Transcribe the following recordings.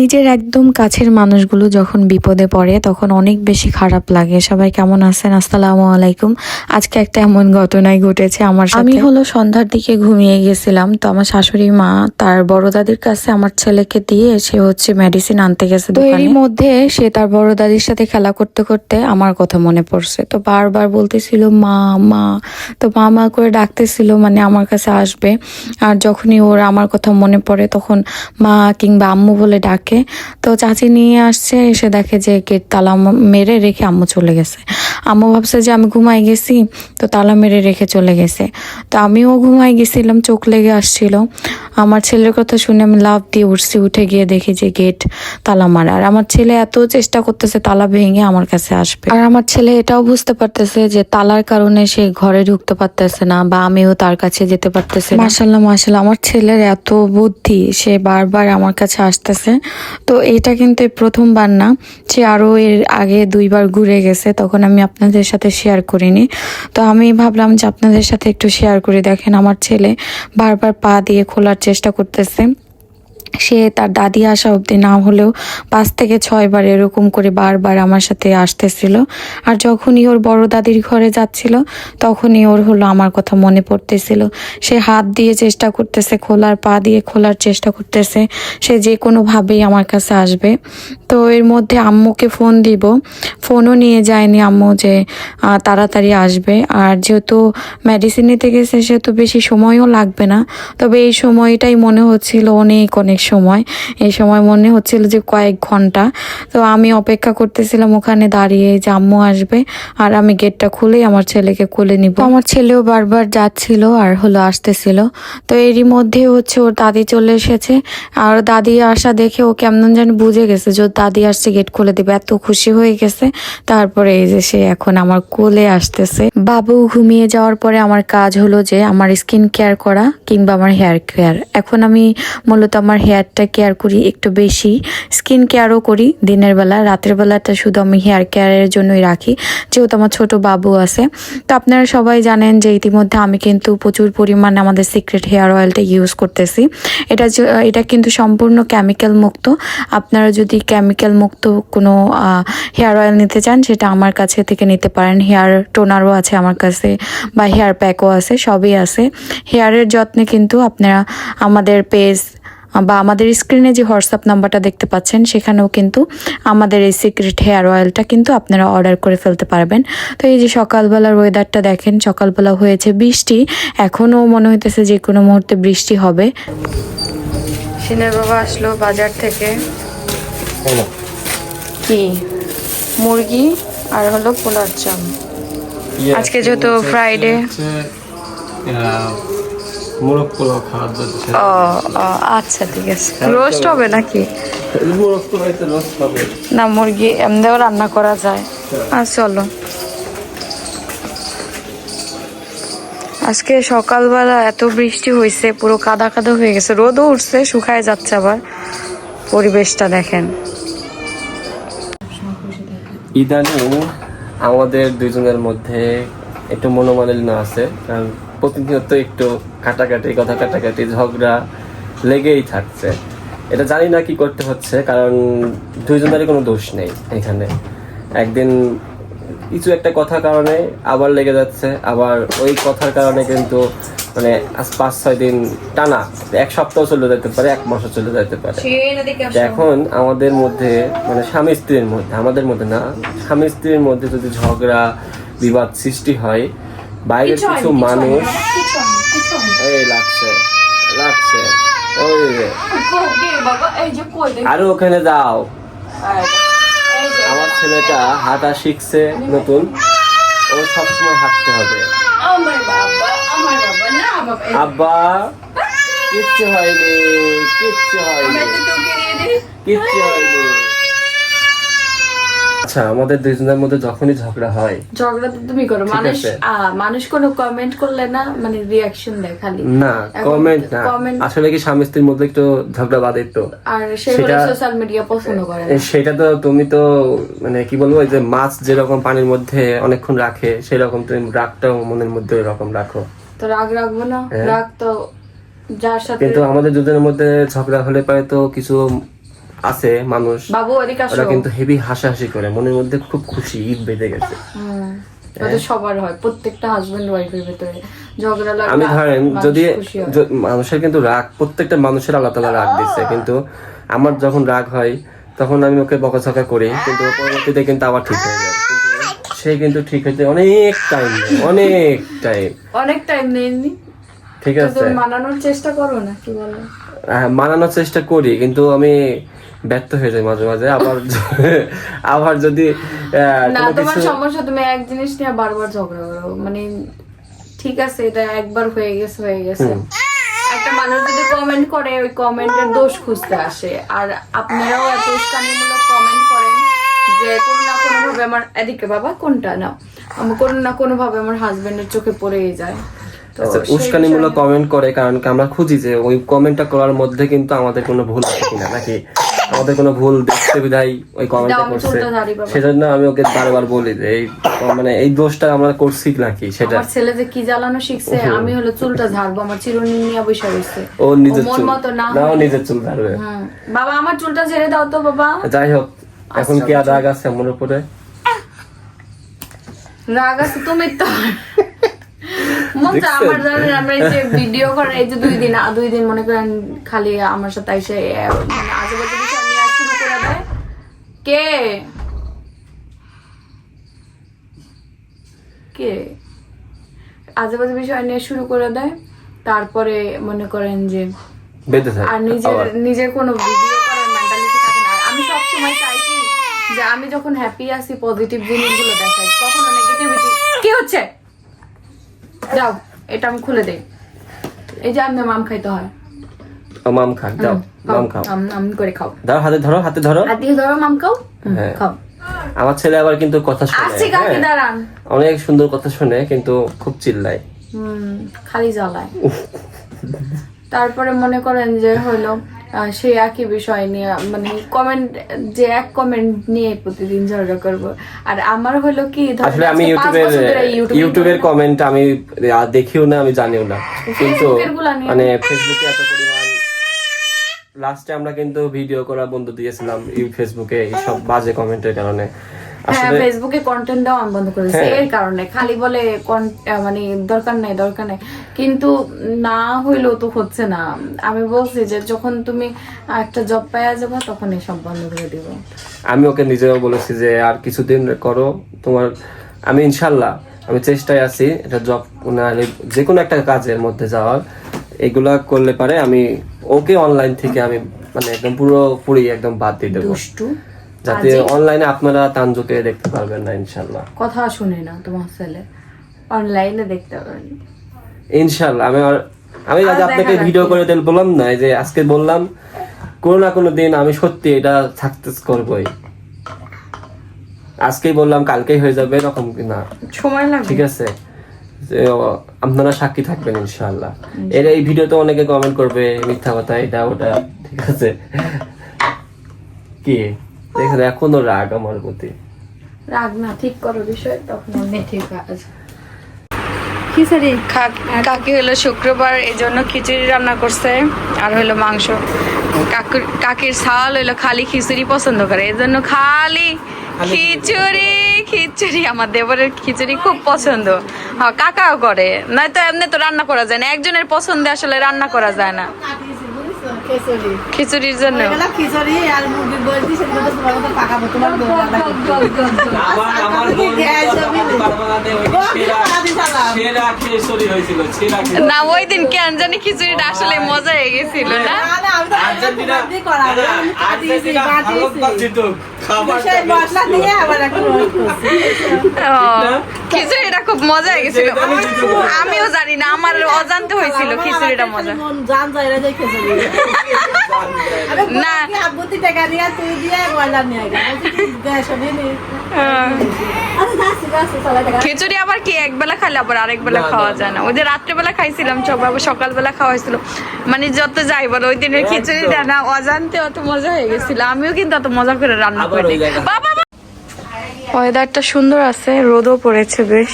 নিজের একদম কাছের মানুষগুলো যখন বিপদে পড়ে তখন অনেক বেশি খারাপ লাগে। সবাই কেমন আছেন? আসসালামু আলাইকুম। আজকে একটা এমন ঘটনাই ঘটেছে আমার সাথে। আমি হলো সন্ধ্যার দিকে ঘুমিয়ে গেছিলাম, তো আমার শাশুড়ি মা তার বড় দাদির কাছে আমার ছেলেকে দিয়ে সে হচ্ছে মেডিসিন আনতে গেছে। তো এরই মধ্যে সে তার বড় দাদির সাথে খেলা করতে করতে আমার কথা মনে পড়ছে, তো বারবার বলতেছিল মা মা, তো মা মা করে ডাকতেছিল, মানে আমার কাছে আসবে। আর যখনই ওর আমার কথা মনে পড়ে তখন মা কিংবা আম্মু বলে ডাকে। তো চাচি নিয়ে আসছে, এসে দেখে যে গেট তালা মেরে রেখে আম্মু চলে গেছে। আম্মু ভাবছে যে আমি ঘুমাই গেছি, তো তালা মেরে রেখে চলে গেছে। তো আমিও ঘুমাই গেছিলাম, চোখ লেগে আসছিল। আমার ছেলের কথা শুনে আমি লাফ দিয়ে উঠছি, উঠে গিয়ে দেখি যে গেট তালা মারা। আর আমার ছেলে এত চেষ্টা করতেছে তালা ভেঙে আমার কাছে আসবে। আর আমার ছেলে এটাও বুঝতে পারতেছে যে তালার কারণে সে ঘরে ঢুকতে পারতেছে না, বা আমিও তার কাছে যেতে পারতেছি না। মাশাআল্লাহ মাশাআল্লাহ, আমার ছেলের এত বুদ্ধি, সে বারবার আমার কাছে আসতেছে। তো এটা কিন্তু প্রথমবার না, সে আরও এর আগে 2বার ঘুরে গেছে, তখন আমি আপনাদের সাথে শেয়ার করিনি। তো আমি ভাবলাম যে আপনাদের সাথে একটু শেয়ার করে। দেখেন আমার ছেলে বারবার পা দিয়ে খোলার চেষ্টা করতেছে। সে তার দাদি আসা অবধি না হলেও 5 থেকে 6 বার এরকম করে বারবার আমার সাথে আসতেছিল। আর যখনই ওর বড় দাদির ঘরে যাচ্ছিল তখনই ওর হলো আমার কথা মনে পড়তেছিল। সে হাত দিয়ে চেষ্টা করতেছে খোলার, পা দিয়ে খোলার চেষ্টা করতেছে, সে যে কোনোভাবেই আমার কাছে আসবে। তো এর মধ্যে আম্মুকে ফোন দিব, ফোনও নিয়ে যায়নি আম্মু যে তাড়াতাড়ি আসবে। আর যেহেতু মেডিসিন নিতে গেছে সেহেতু বেশি সময়ও লাগবে না, তবে এই সময়টাই মনে হচ্ছিল অনেক অনেক সময়। এই সময় মনে হচ্ছিল যে কয়েক ঘন্টা। তো আমি অপেক্ষা করতেছিলাম ওখানে দাঁড়িয়ে যে আম্মু আসবে আর আমি গেটটা খুলেই আমার ছেলেকে কোলে নিব। আমার ছেলেও বারবার যাচ্ছিল আর হলো আসতেছিল। তো এরই মধ্যে হচ্ছে ওর দাদি চলে এসেছে, আর দাদি আসা দেখে ও কেমন যেন বুঝে গেছে যে ওর দাদি আসছে, গেট খুলে দিবে, এত খুশি হয়ে গেছে। তারপরে এই যে সে এখন আমার কোলে আসতেছে। বাবু ঘুমিয়ে যাওয়ার পরে আমার কাজ হলো যে আমার স্কিন কেয়ার করা কিংবা আমার হেয়ার কেয়ার। এখন আমি মূলত আমার হেয়ারটা কেয়ার করি একটু বেশি, স্কিন কেয়ারও করি দিনের বেলা, রাতের বেলাটা শুধু আমি হেয়ার কেয়ারের জন্যই রাখি, যেহেতু আমার ছোট বাবু আছে। তো আপনারা সবাই জানেন যে ইতিমধ্যে আমি কিন্তু প্রচুর পরিমাণে আমাদের সিক্রেট হেয়ার অয়েলটা ইউজ করতেছি। এটা কিন্তু সম্পূর্ণ কেমিক্যাল মুক্ত। আপনারা যদি কেমিক্যাল মুক্ত কোনো হেয়ার অয়েল নিতে চান সেটা আমার কাছে থেকে নিতে পারেন। হেয়ার টোনারও আছে আমার কাছে, বা হেয়ার প্যাকও আছে, সবই আছে। হেয়ারের যত্নে কিন্তু আপনারা আমাদের পেজ বা আমাদের স্ক্রিনে যে হোয়াটসঅ্যাপ নাম্বারটা দেখতে পাচ্ছেন সেখানেও কিন্তু আমাদের এই সিক্রেট হেয়ার অয়েলটা কিন্তু আপনারা অর্ডার করে ফেলতে পারবেন। তো এই যে সকালবেলার ওয়েদারটা দেখেন, সকালবেলা হয়েছে বৃষ্টি, এখনও মনে হইতেছে যে কোনো মুহূর্তে বৃষ্টি হবে। সিনের বাবা আসলো বাজার থেকে, কি মুরগি আর হলো পোলার চাল। আজকে যেহেতু ফ্রাইডে, মোরগ পোলাও খাওয়ার জন্য। আচ্ছা ঠিক আছে। রোস্ট হবে নাকি? মোরগ পোলাওতে রোস্ট হবে না, মুরগি এমনিও রান্না করা যায়। চলো। আজকে সকালবেলা এত বৃষ্টি হয়েছে, পুরো কাদা কাদা হয়ে গেছে, রোদও উঠছে, শুকায় যাচ্ছে আবার। পরিবেশটা দেখেন। ইদানিং আমাদের দুজনের মধ্যে একটু মনোমালিন্য আছে, কারণ প্রতিনিয়ত একটু কাটাকাটি, কথা কাটাকাটি, ঝগড়া লেগেই থাকছে। এটা জানি না কি করতে হচ্ছে, কারণ দুইজনেরই কোনো দোষ নেই এখানে। একদিন কিছু একটা কথার কারণে আবার লেগে যাচ্ছে, আবার ওই কথার কারণে কিন্তু মানে আজ 5-6 দিন টানা, 1 সপ্তাহ চলে যেতে পারে, 1 মাসও চলে যেতে পারে। এখন আমাদের মধ্যে মানে স্বামী স্ত্রীর মধ্যে, আমাদের মধ্যে না, স্বামী স্ত্রীর মধ্যে যদি ঝগড়া বিবাদ সৃষ্টি হয়, বাইরের কিছু মানুষ এই লাগছে ওই আরো ওখানে যাও। আমার ছেলেটা হাঁটা শিখছে নতুন, ও সবসময় হাঁটতে হবে। আব্বা কিচ্ছু হয়নি। আচ্ছা, আমাদের দুইজনের মধ্যে যখনই ঝগড়া হয়, ঝগড়া তো তুমি করো, মানুষ কোনো কমেন্ট করলে না মানে রিঅ্যাকশন দেয় খালি, না কমেন্ট না, আসলে কি স্বামী স্ত্রীর মধ্যে একটু ঝগড়া বাঁধে তো, আর সেটা সোশ্যাল মিডিয়া পছন্দ করে না। সেটা তো তুমি তো মানে কি বলবো, যে মাছ যেরকম পানির মধ্যে অনেকক্ষণ রাখে সেরকম তুমি রাগটাও মনের মধ্যে এরকম রাখো। তো রাগ রাখবো না, রাগ তো যার সাথে। কিন্তু আমাদের দুজনের মধ্যে ঝগড়া হলে পারে তো কিছু আছে মানুষ, বাবু এদিকে আসো। ওরা কিন্তু হেভি হাসাহাসি করে, মনের মধ্যে খুব খুশি, ঈদ বেঁধে গেছে। ওদের সবার হয়, প্রত্যেকটা হাজবেন্ড ওয়াইফের ভিতরে ঝগড়া লাগে। আমি ধরেন যদি মানুষের কিন্তু রাগ, প্রত্যেকটা মানুষের আল্লাহ তাআলা রাগ দিচ্ছে, কিন্তু আমার যখন রাগ হয় তখন আমি ওকে বকাঝকা করি, কিন্তু পরবর্তীতে কিন্তু আবার ঠিক হয়ে যায়। কিন্তু সে কিন্তু ঠিক হইতে অনেক টাইম অনেক টাইম নেয়নি। ঠিক আছে, মানানোর চেষ্টা করো না, কি বলো? মানানোর চেষ্টা করি, কিন্তু আমি ব্যর্থ হয়ে যাই মাঝে মাঝে। আবার যদি না, তোমার সমস্যা তুমি এক জিনিস নিয়ে বারবার ঝগড়া করো, মানে ঠিক আছে এটা একবার হয়ে গেছে। একটা মানুষ যদি কমেন্ট করে, ওই কমেন্টের দোষ খুঁজতে আসে, আর আপনারাও এত উস্কানিমূলক কমেন্ট করেন যে কোনো না কোনো ভাবে আমার, এদিকে বাবা কোনটা না, কোনো না কোনো ভাবে আমার হাজবেন্ডের চোখে পড়েই যায়। উস্কানিমূলক কমেন্ট করে, কারণ আমরা খুঁজি যে ওই কমেন্টটা করার মধ্যে কিন্তু আমাদের কোনো ভুল আছে কিনা, নাকি আমাদের কোনো ভুল দেখতে বিধায় ওই কমেন্টটা করছে। সেজন্য আমি ওকে বারবার বলি যে এই মানে এই দোষটা আমরা করছি নাকি সেটা। আমার ছেলে যে কি জ্বালানো শিখছে, আমি হলো চুলটা ঝাড়বো, আমার চিরুনি নিয়ে বসে রইছে। ও নিজের মন মতো না, ও নিজের চুল ঝাড়বে। বাবা আমার চুলটা ছেড়ে দাও তো বাবা। যাই হোক, এখন কি রাগ আছে আমার উপরে? রাগ আছে তুমি তো আমার জানেন, আমরা এই যে ভিডিও করে এই যে 2 দিন মনে করেন খালি আমার সাথে এসে মানে আজেবাজে বিষয় নিয়ে শুরু করে দেয়। কে আজেবাজে বিষয় নিয়ে শুরু করে দেয়, তারপরে মনে করেন যে আর নিজের কোনো ভিডিও করার মেন্টালিটি থাকে না। আমি সবসময় চাই কি যে আমি যখন হ্যাপি আছি পজিটিভ জিনিসগুলো দেখাই, কখনো নেগেটিভিটি। কি হচ্ছে দাও, এটা আমি খুলে দেই। এই যে আমি মাম খাইতে হয়, মাম খা, দাও মাম খাও, আম করে খাও, দাও হাতে ধরো মাম খাও, খাও। আমার ছেলে আবার কিন্তু কথা শুনে, দাঁড়ান, অনেক সুন্দর কথা শুনে, কিন্তু খুব চিল্লায়, খালি জ্বালায়। তারপরে মনে করেন যে হলো সেই একই বিষয় নিয়ে মানে কমেন্ট, যে এক কমেন্ট নিয়ে প্রতিদিন ঝগড়া করবো। আর আমার হলো কি, আসলে আমি ইউটিউবের কমেন্ট আমি দেখিও না, আমি জানিও না, কিন্তু মানে ফেসবুকে এত পরিমাণ, লাস্টে আমরা কিন্তু ভিডিও করা বন্ধ দিয়েছিলাম ফেসবুকে এইসব বাজে কমেন্টের কারণে। হ্যাঁ, ফেসবুকে কন্টেন্ট দেওয়া আমি বন্ধ করেছি এর কারণে। খালি বলে মানে দরকার নাই, কিন্তু না হইলেও তো হচ্ছে না। আমি বলছি যে যখন তুমি একটা জব পাইয়া যাবে তখন এসব বন্ধ করে দিব। আমি ওকে নিজেও বলেছি যে আর কিছুদিন করো তোমার, আমি ইনশাল্লাহ আমি চেষ্টায় আছি এটা জব না যে কোনো একটা কাজের মধ্যে যাওয়ার। এগুলা করলে পারে আমি ওকে অনলাইন থেকে আমি মানে একদম পুরোপুরি একদম বাদ দিয়ে দেবো, যাতে অনলাইনে আপনারা তানজুকে দেখতে পারবেন না ইনশাল্লাহ। কথা শুনে না তোমার ছেলে, অনলাইনে দেখতে পারবেন ইনশাল্লাহ। আমি আজ আপনাকে ভিডিও করে বললাম না যে আজকে বললাম, কোনো না কোনো দিন আমি সত্যি এটা সাকসেস করবই। আজকেই বললাম কালকেই হয়ে যাবে এরকম না, সময় লাগবে, ঠিক আছে? আপনারা সাক্ষী থাকবেন ইনশাআল্লাহ। এই ভিডিওতে অনেকে কমেন্ট করবে মিথ্যা কথা এটা ওটা, ঠিক আছে? কি দেখেন এখনো রাগ আমার প্রতি? রাগ না, ঠিক করো বিষয়, তখন অনেক ঠিক আছে। খিচুড়ি কাকি হলো শুক্রবার, এই জন্য খিচুড়ি রান্না করছে, আর হলো মাংস। কাকির ছাল হইলো খালি খিচুড়ি পছন্দ করে, এই জন্য খালি খিচুড়ি। আমার দেবরের খিচুড়ি খুব পছন্দ, হ্যাঁ কাকাও করে, নয়তো এমনি তো রান্না করা যায় না, একজনের পছন্দে আসলে রান্না করা যায় না। খিচুড়ির জন্য না, ওই দিন কেন জানি খিচুড়িটা আসলে মজা হয়ে গেছিল না। খিচুড়িটা খুব মজা হয়ে গেছিল, আমিও জানি না, আমার অজান্তে হয়েছিল খিচুড়িটা মজা। না খিচুড়ি আবার কি একবেলা খাইলে আবার আরেক বেলা খাওয়া যায় না। ওই যে রাত্রেবেলা খাইছিলাম, সকালবেলা খাওয়া হয়েছিল, মানে যত যাই বলো ওই দিনের খিচুড়িটা না অজান্তে অত মজা হয়ে গেছিল। আমিও কিন্তু অত মজা করে রান্না করি। ওয়েদারটা সুন্দর আছে, রোদও পড়েছে বেশ।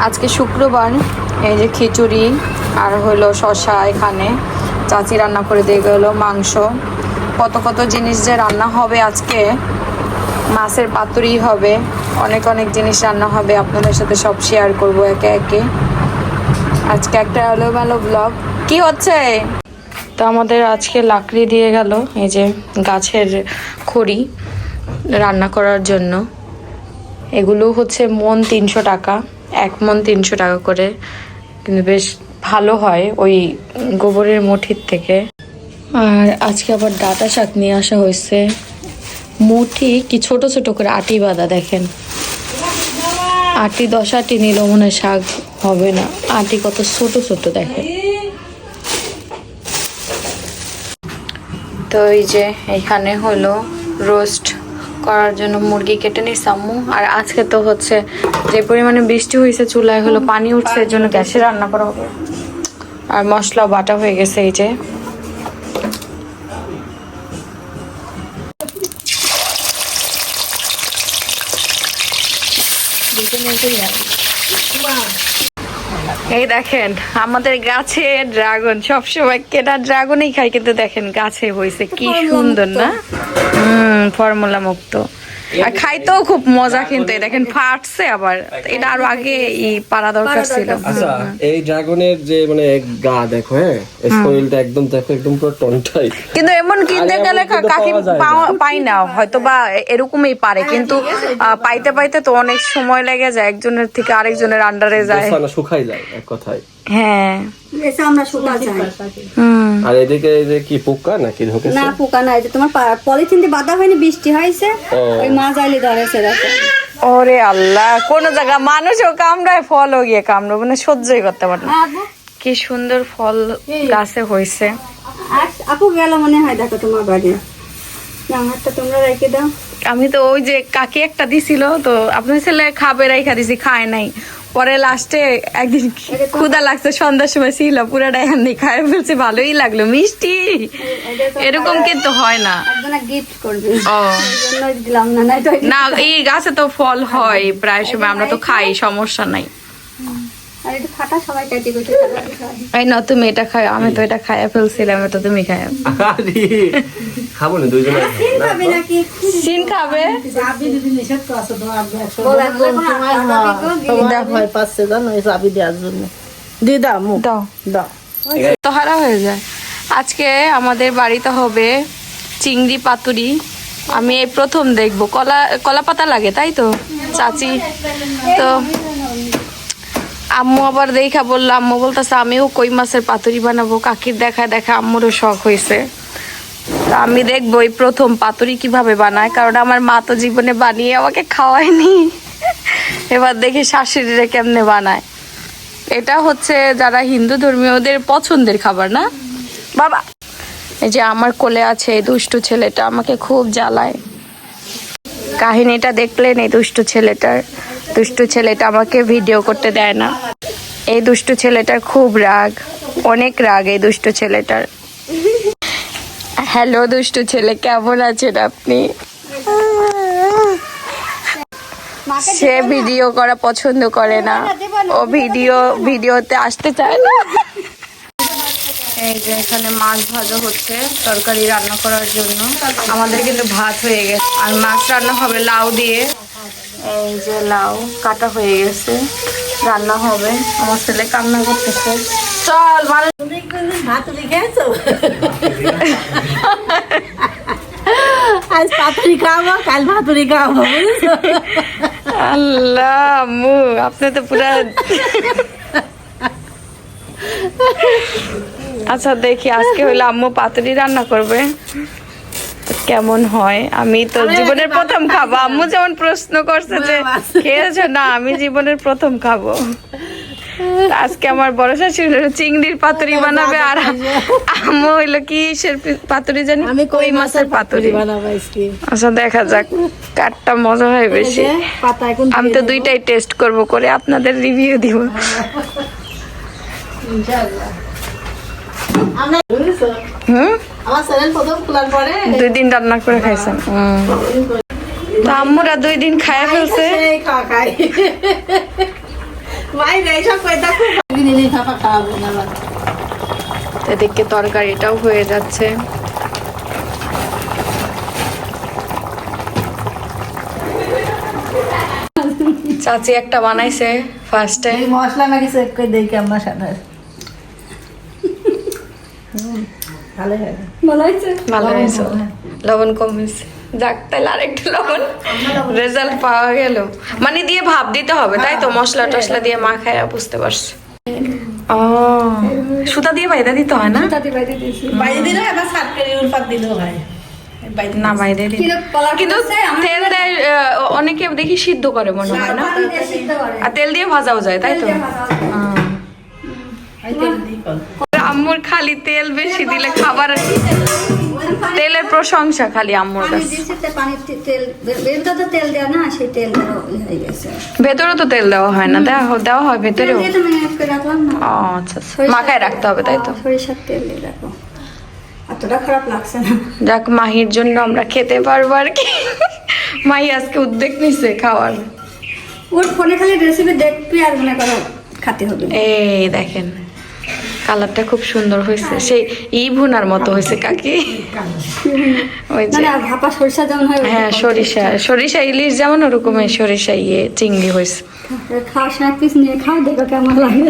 আজকে শুক্রবার, এই যে খিচুড়ি আর হলো শসা, এখানে চাচি রান্না করে দিয়ে গেলো মাংস, কত কত জিনিস যে রান্না হবে আজকে। মাছের পাতুরি হবে, অনেক অনেক জিনিস রান্না হবে, আপনাদের সাথে সব শেয়ার করব একে একে। আজকে একটা আলো ভালো ব্লগ। কি হচ্ছে? তো আমাদের আজকে লাকড়ি দিয়ে গেল, এই যে গাছের খড়ি রান্না করার জন্য। এগুলো হচ্ছে মন 300 টাকা, 1 মন 300 টাকা করে, কিন্তু বেশ ভালো হয় ওই গোবরের মুঠির থেকে। আর আজকে আবার ডাঁটা শাক নিয়ে আসা হয়েছে, মুঠি কি ছোট ছোট করে আটি বাঁধা, দেখেন আটি 10 আটি নিল মনে হয় শাক হবে না, আটি কত ছোট ছোট দেখেন। তো এই যে এখানে হলো রোস্ট করার জন্য মুরগি কেটে নিস আম্মু। আর আজকে তো হচ্ছে যে পরিমাণে বৃষ্টি হয়েছে, চুলায় হলো পানি উঠছে, এর জন্য গ্যাসে রান্না করা হবে। আর মশলা বাটা হয়ে গেছে, এই যে এই দেখেন আমাদের গাছে ড্রাগন, সবসময় কেনা ড্রাগনই খাই, কিন্তু দেখেন গাছে হয়েছে, কি সুন্দর না? ফর্মুলা মুক্ত, আর খাইতেও খুব মজা। কিন্তু এই দেখেন ফাটছে আবার, এটা আরো আগে পারা দরকার ছিল। আচ্ছা, এই ড্রাগনের যে মানে গা দেখো, হ্যাঁ শরীরটা একদম দেখো, একদম পুরো টনটাই। কিন্তু এমন কিনতে গেলে কাকি পাই না, হয়তো বা এরকমই পারে, কিন্তু পাইতে পাইতে তো অনেক সময় লেগে যায়, একজনের থেকে আরেকজনের আন্ডারে যায়, শুকাই যায় এক কথায়। হ্যাঁ আমরা শুকা যাই। আর এদিকে এই যে কি পোকা নাকি ঢোকেছে? না পোকা না, এই যে তোমার পলিথিন দিয়ে বাঁধা হয়নি, বৃষ্টি হয়েছে, ওই মাছ আইলে ধরেছে দেখো। ওরে আল্লাহ, কোন জায়গা মানুষও কামড়ায়, ফলও গিয়ে কামড়ো, মানে সহ্যই করতে পারে না। কি সুন্দর ফল গাছে হয়েছে। আপু গেল মনে হয়, দেখো তোমার বাড়ি, আমারটা তোমরা রেখে দাও। আমি তো ওই যে কাকি একটা দিছিল, তো আপনার ছেলে খাবে রাইখা দিছি, খায় নাই। পরে লাস্টে একদিন ক্ষুধা লাগছে, সন্ধ্যার সময় ছিল, পুরাটাই এমনি খায় ফেলছে, ভালোই লাগলো, মিষ্টি। এরকম কিন্তু হয় না। গিফট করবে, ও দিলাম না। না, এই গাছে তো ফল হয় প্রায় সময়, আমরা তো খাই, সমস্যা নাই। আর এটা ফাটা সবাই কেটে কেটে খায়। এই না, তুমি এটা খাও, আমি তো এটা খাইয়া ফেলছিলাম, এটা তুমি খাই। আরে খাবো না দুইজনে, খাবে নাকি? সিন খাবে? তো হারা হয়ে যায়। আজকে আমাদের বাড়িতে হবে চিংড়ি পাতুরি। আমি এই প্রথম দেখবো, কলা পাতা লাগে তাই তো চাচি? তো আম্মু আবার দেখা বললো, আম্মু বলতেছে আমিও কই মাছের পাতুরি বানাবো। কাকির দেখা দেখা আম্মুরও শখ হয়েছে। তো আমি দেখবো এই প্রথম পাতুরি কিভাবে বানায়, কারণ আমার মা তো জীবনে বানিয়ে আমাকে খাওয়ায়নি। এবার দেখি শাশুড়িরা কেমনে বানায়। এটা হচ্ছে যারা হিন্দু ধর্মীয় ওদের পছন্দের খাবার না বাবা। এই যে আমার কোলে আছে এই দুষ্টু ছেলেটা, আমাকে খুব জ্বালায়। কাহিনীটা দেখলেন, এই দুষ্টু ছেলেটা আমাকে ভিডিও করতে দেয় না। এই দুষ্টু ছেলেটার খুব রাগ, অনেক রাগ এই দুষ্টু ছেলেটার। হ্যালো দুষ্টু ছেলে, কেমন আছেন আপনি? সে ভিডিও করা পছন্দ করে না, ও ভিডিওতে আসতে চায় না। এই যে এখানে মাছ ভাজা হচ্ছে তরকারি রান্না করার জন্য। আমাদের কিন্তু ভাত হয়ে গেছে, আর মাছ রান্না হবে লাউ দিয়ে। এই যে লাউ কাটা হয়ে গেছে, রান্না হবে। আমার ছেলে কান্না করতেছে, চল মানে আজ পাতুরি খাবো, কাল ভাতুরি খাবো। আল্লাহ আম্মু, আপনি তো পুরা। আচ্ছা দেখি আজকে হইলো আম্মু পাতুরি রান্না করবে, কেমন হয়। আমি তো জীবনের প্রথম খাবো। আম্মু যেমন প্রশ্ন করছে যে খেয়েছো না, আমি জীবনের প্রথম খাবো। আজকে আমার বড় শাশুড়ি চিংড়ির পাতুরি বানাবে, আর আম্মু হইলো কিসের পাতুরি জানি, আমি কই মাছের পাতুরি বানাবো। আচ্ছা দেখা যাক কারটা মজা হয় বেশি। আমি তো দুইটাই টেস্ট করব, করে আপনাদের রিভিউ দিব। আমার চ্যানেল প্রথম খোলার পরে 2 দিন রান্না করে খাইছেন। তো আম্মুরা 2 দিন খায়া ফেলছে। এদিকে তরকারিটাও হয়ে যাচ্ছে। চাচি একটা বানাইছে ফার্স্টে। এই মশলা নাকি চেক করে দেখি আমার সাথে ভালো হয় ভালো হয়েছে ভালো হয়েছে, লবণ কম হয়েছে। যাক তাহলে আরেকটু লবণ, রেজাল্ট পাওয়া গেল। মানে দিয়ে ভাপ দিতে হবে তাই তো, মশলা টশলা দিয়ে মাখায়, বুঝতে পারছি। ও সুতা দিয়ে বাইদা দিতে হয় না? তাতে বাইরে দিয়েছি বাইরে দিলেও এবার সাত করে উল্পাত দিলেও হয় না বাইদা দিতে, কিরকম কলার কিন্তু করছে, আমার তেল দেয় অনেকে দেখি সিদ্ধ করে মনে হয় না, পানি দিয়ে সিদ্ধ করে। আর তেল দিয়ে ভাজাও যায় তাই তো। তেল দিয়ে ভাজা হয়। আমি তেল দিই কল। আম্মুর খালি তেল বেশি দিলে খাবার, তেলের প্রশংসা খালি আম্মুর পানি কাছে। দিয়েছি, পানির তেল বেরটা তো তেল দেওয়া না, সেই তেল দেওয়া হয়ে গেছে। ভেতরে তো তেল দেওয়া হয় না, দেওয়া হয় তেল ভেতরেও। দিয়ে তো ম্যারিনেট করে রাখলাম না। ও আচ্ছা আচ্ছা, মাখায় রাখতে হবে তাই তো। সরিষার তেল দিয়ে রাখো, এতটা খারাপ লাগছে না। যাক মাহির জন্য আমরা খেতে পারবো আর কি। মাহি আজকে উদ্যোগ নিছে খাওয়ার। ওর ফোনে খালি রেসিপি দেখবি আর মনে করো খাতে হবে। এই দেখেন কালারটা খুব সুন্দর হয়েছে, সেই ভুনার মতো হয়েছে কাকি। ওই যে মানে ভাপা সরিষা যেমন হয়, হ্যাঁ সরিষা ইলিশ যেমন ওরকমের সরিষা চিংড়ি হয়েছে। খাওয়ার সময় পিস নিয়ে খাও, দেখো কেমন লাগে।